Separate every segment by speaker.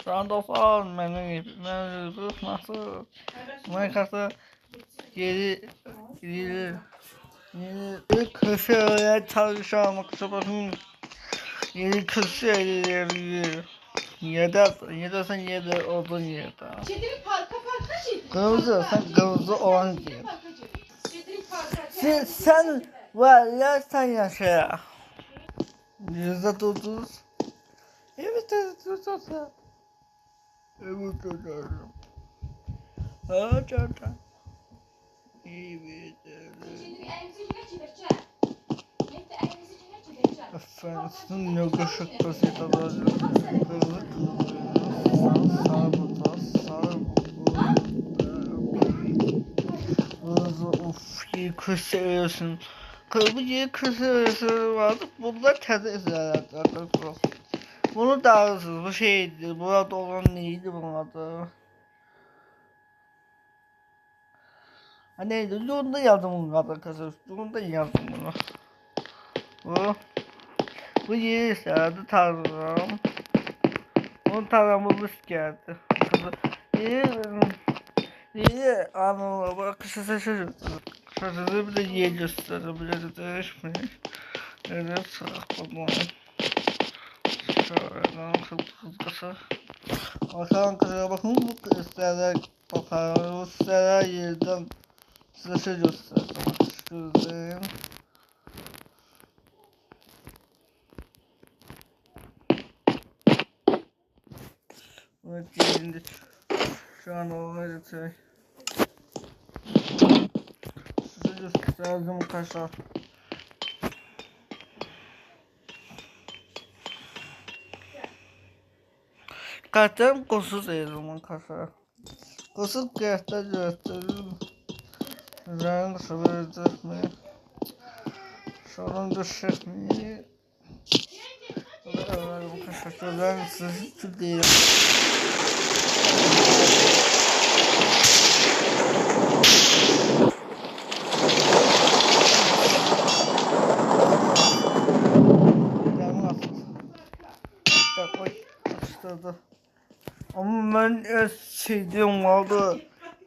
Speaker 1: Randolph mevcut nasıl Minecraft'ta yeni köşeye çalışan kısabatın yeni köşeleri yedesen yedi olduğun yerde. Kırmızı sen kırmızı olan yer. Sen var ya sen yaşa. %30. Evet %30. Evet hocam. Evet hocam. Evet. Efendim yok ışık kaseti alacağım. Of iyi kız seviyorsun. Kırmızı kız seviyorsun vardı. Bunlar təzə izləyərlər. Bunu da ağırsınız. Bu şeydi. Burada olan neydi bunun adı? Ha neydi? Yolunda yazdım bunun adı arkadaşlar. Yolunda yazdım bunu. Bu yeri istəyərdi tanrım. Onun tanrımımız geldi. Yeri anlamına bak. Kısacası bir de yer gösterebiliriz. Değişmiş. Evet sırak bulmayın. Şöyle hızlısı. Arkadaşlar bakın bu isterler bakalım. Bu isterler yerden size şey göstereceğim. Evet yerinde şu an olmayı şey. Size göstereceğim arkadaşlar. Kartım kusuz yazdım arkadaşlar. Kusuz kıyafetler gösterim. Renk sıvırdık mı? Sorun düşük mü? Arkadaşlar ben sizi tutayım. Ama ben sevdiğim vardı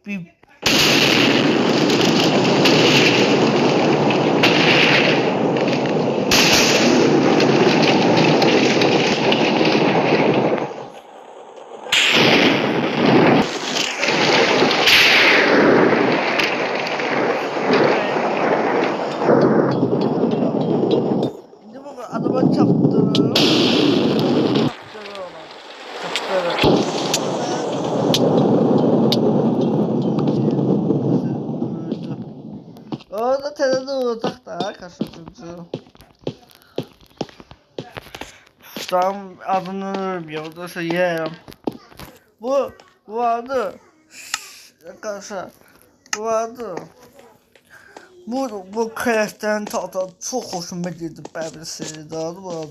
Speaker 1: bir şimdi bu adama çaptırırım. Orada terede olacak da kaşıtıcı. Tam adını bilmiyorum söyleyeyim. Bu adı arkadaşlar bu karakterin tadı çok hoşuma gitti Barbie seride adı bu adı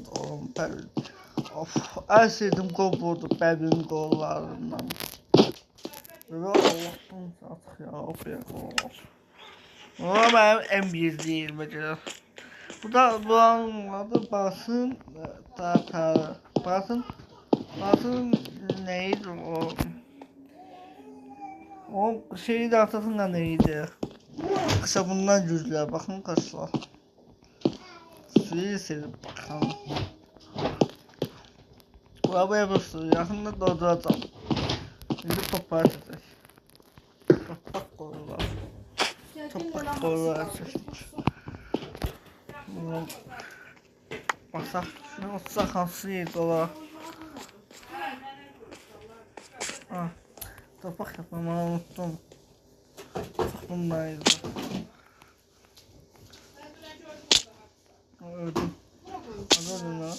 Speaker 1: of en sevdiğim gol budur Barbie'nin gollarından. Böyle Allah'ım artık ya of ya. Ama benim en bildiğim mesela. Bu da bu adı basın basın neydi o? O şeyi de atasında neydi? Kısa bundan yüzler bakın kaçlar. Suyu silip bakalım. Bu arabaya basıyor yakında dolduracağım. Şimdi toprağa atacak. Toprak koyular. Toprak koyular atacak. Basak şunu atsak hansı yedi ola. Toprak yapmamı unuttum. Bundaydı. Öldüm. Anladın mı?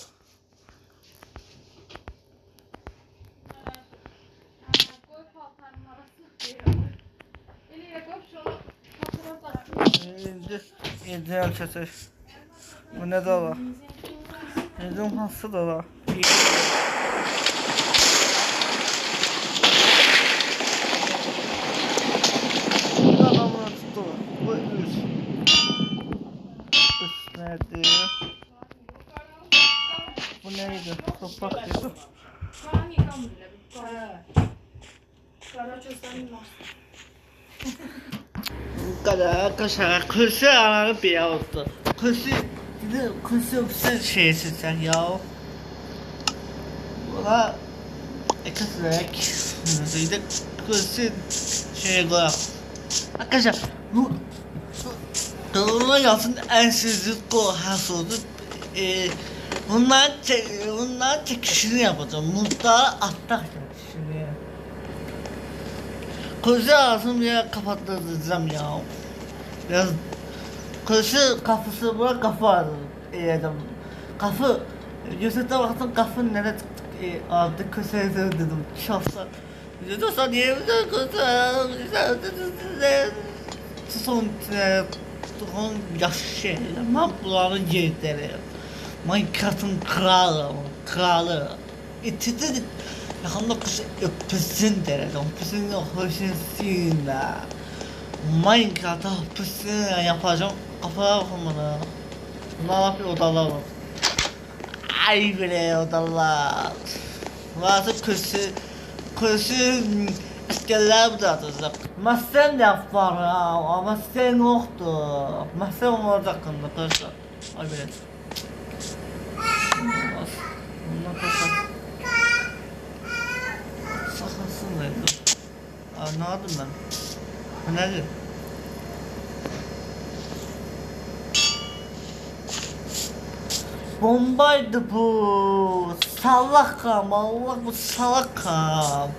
Speaker 1: Yediğim çatış. Bu ne dala? Yediğim hansı dala? Bu üst. Üst nerede? Bu neydi? Toprak dedi.
Speaker 2: Kaan yıkanmıyor. Kara çözden var.
Speaker 1: Arkadaşlar kursu alanı bir oldu. Kursu şeysi sen ya. Buna ekleterek bir kursu şeye koyalım. Arkadaşlar bu doğru yazın en sizlik o hasodu. Bundan çekişini yapacağım. Mutlaka attak çekişini. Kursu ağzını bir kapattıracağım ya. Biraz kursu kafası bura kafa aradım. Kafı Yusuf'ta baktım kafın nereye çıktı aldı kursu dedim. Şahsa. Yusuf'ta niye bir kursu son yaşı şeyler. Ben bunların yerleri. Minecraft'ın kralı. İtidir. Yakında kuşu öpüsün derdim. Öpüsün hoşunsuyla. Minecraft'a öpüsün yapacağım. Kafaya bakımını. Ne yapıyor odalar var. Ay bile odalar. Varsa kuşu İskeller bu da atacak. Mahsen de var ama mahsen yoktu. Mahsen olacak arkadaşlar. Ay bile. Bundan kaçak. Sakınsın neydi? Ne yaptım ben? Bu nedir? Bombaydı bu. Salakam. Allah bu salakam.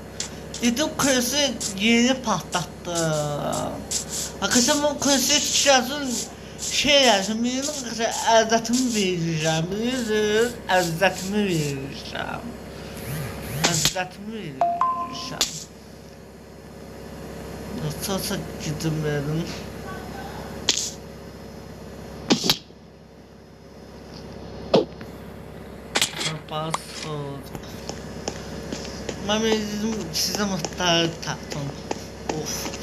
Speaker 1: Dedim kursu yeni patlattı. Arkadaşlar bu kursu çıkarsın şey yazın. Benim arkadaşlar erzatımı vereceğim. Biliyorsunuz erzatımı vereceğim. Erzatımı vereceğim. Nasılsa gidin verin. Bas olduk. Ben dedim size muhtarı taktım. Of.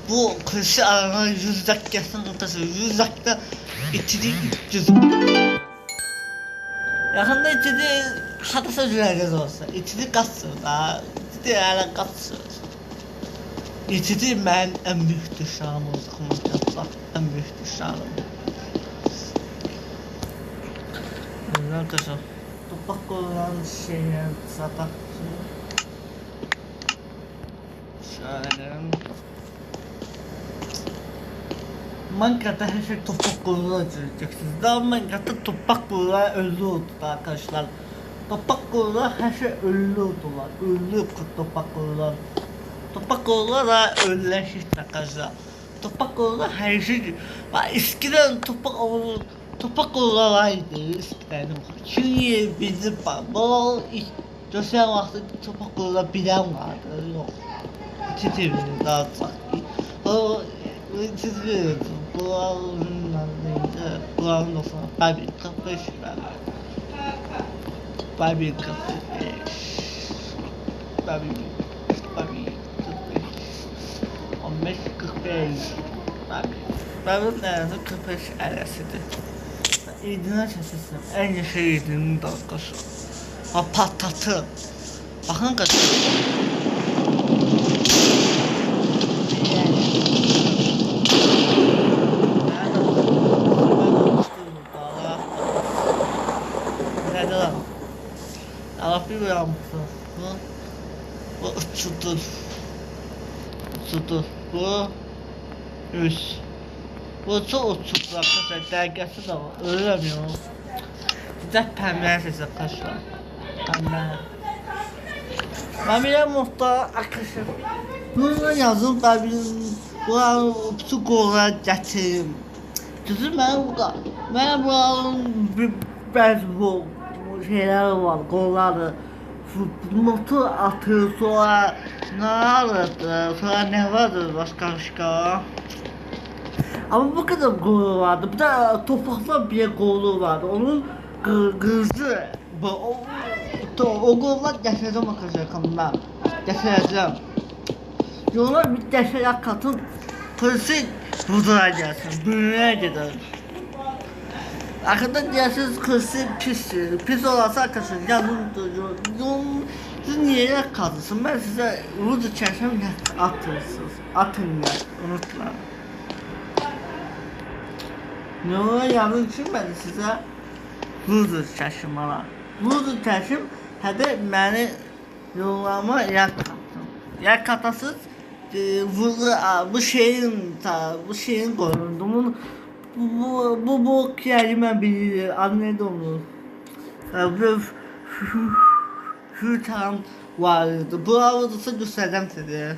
Speaker 1: Bu kışı arana 100 dakikasını kurtarsın. 100 dakika içini 300. Yakında içini hatta sözleriniz olsa. İçini katsın da. İçini hala katsın. İçini ben en büyük düşmanım oldu. En büyük düşmanım. Arkadaşlar. Topak olan şeyler zaten. Şöyle. Minecraft'ta her şey topak koluna açılacaksınız. Daha Minecraft'ta topak koluna ölü oldu arkadaşlar. Topak koluna her şey ölü oldular. Ölü topak koluna. Topak koluna da ölüleşti arkadaşlar. Topak koluna her şey. Eskiden topak koluna vardı eskiden. Çünkü bizim bol Döşen vakti topak koluna bilen vardı. Yok. Çiçeğini dağıtsak. O çiçeğini Buranın olsun. Babi 45 ver. Babi 45. Babi 45. 15 45. Babi nerede 45 arasıdır. İdina çeşitsin. En yaşa idinin dalgası. Ha patlatı. Bakın kaç. Bir uyanmışsın. Bu uçudur. Bu üst. Bu çok uçudur arkadaşlar. Dergesi de var. Öğrenmiyorum. Güzel pembeler sesi arkadaşlar. Pembeler. Ben bile muhtar arkadaşlar. Bunu yazın da bilin. Bu psikoloğa getirim. Düzü ben buranın bazı bu şeyler var, kolları. Notu atıyor, sonra ne alırdı, sonra ne vardı başka. Ama bu kadar kolu vardı, bir de topakla bir kolu vardı, onun kızı. O kollar getireceğim arkadaşlar kanına, getireceğim. Yola bir deşeyak katın, kırsı budura gelsin, büyüğe gider. Arkada diyorsunuz kırsı pis. Pis olası arkadaşlar yanımda yolun niye kaldırsın? Ben size ruzu çeşem atırsınız. Atın ya unutma. Ne ola yanın için ben size ruzu çeşim ala. Ruzu çeşim hadi beni yollama yak kattım. Yak katasız bu şeyin korunduğumun bu kelime bilir anladı onu. Şu tam vardı. Bu avudursa göstereceğim size.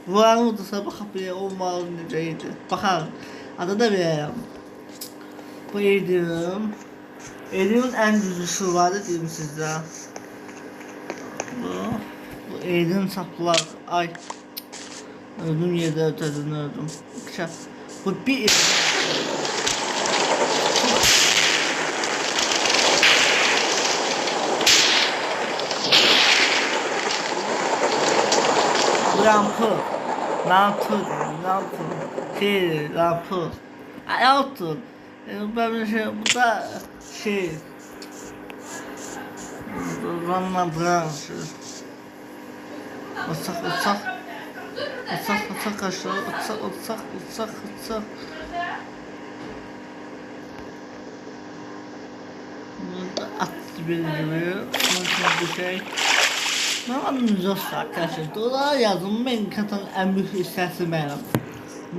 Speaker 1: Bu avudursa bu kapıya olmalı neceydi. Bakalım. Adı da vereyim. Bu Edir'in. Edir'in en düzüsü vardı diyeyim size. Bu Edir'in saplar. Ay. Öldüm yerde ötedin öldüm. Bu bir rampı, rampı. Ayaltın. Ben bir şey, bu da şey. Ranla branşı. Uçak aşağı, uçak. Burada at gibi. Bunun bir şey. Ben adımız olsa arkadaşlar. Dolar yazım ben katan en büyük hissesi benim.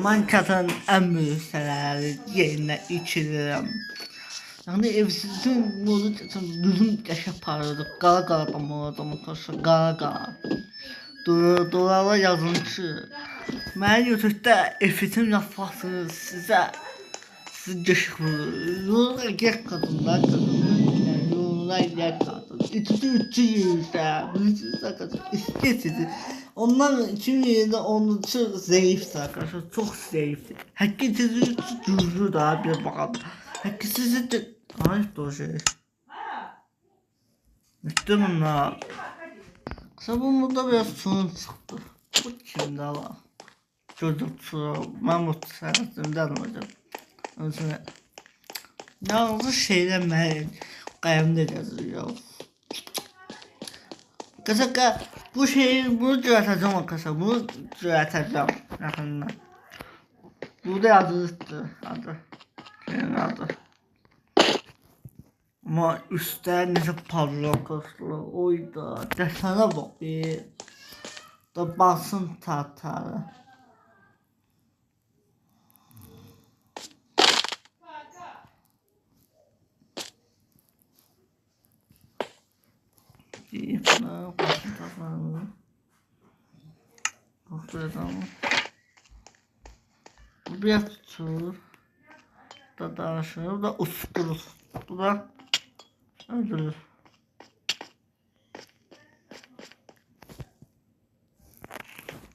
Speaker 1: Ben katan en büyük hisseleri yerine içiririm. Yani evsizin modu düzüm yaşa parladı. Qara damadım arkadaşlar. Qara. Dolarla yazımçı. Ben YouTube'da efitim yapmasını size geçik vurur. Yoluna gel kadınlar. Yoluna gel kadın. İçi yüzde. İstesiz. Ondan için yerinde onun çok zayıftı arkadaşlar. Çok zayıftı. Herkesi düzlü daha bir bakalım. Herkesi de... Ay o şey. Bitti bunlar. Sabun burada biraz sorun çıktı. Bu kimdi ama? Çocukçu, Mahmut Serhat'ımdan hocam. Özüne. Yalnız şeyden ben kayımda yazıyor. Kısa bu şeyi bunu düzelteceğim arkadaşlar. Bunu düzelteceğim yakında. Burada yazılıktı adı. Şeyin adı. Ama üstte nece parlak aslı oydu. Desene bak bir. Da basın tartarı. Buna basın tartarı. Bakıyorum. Bu biraz tutur. Da daşır. Bu da usturur. Bu da öldürür.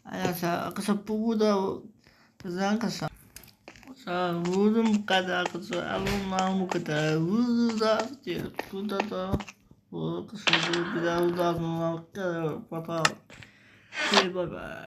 Speaker 1: Arkadaşlar bu da güzel arkadaşlar. Vurdum bu kadar arkadaşlar. Allah'ım bu kadar. Vurdu da diyor. Burada da bu arkadaşlar bir daha uzatmak kadar bakalım. Bye bye.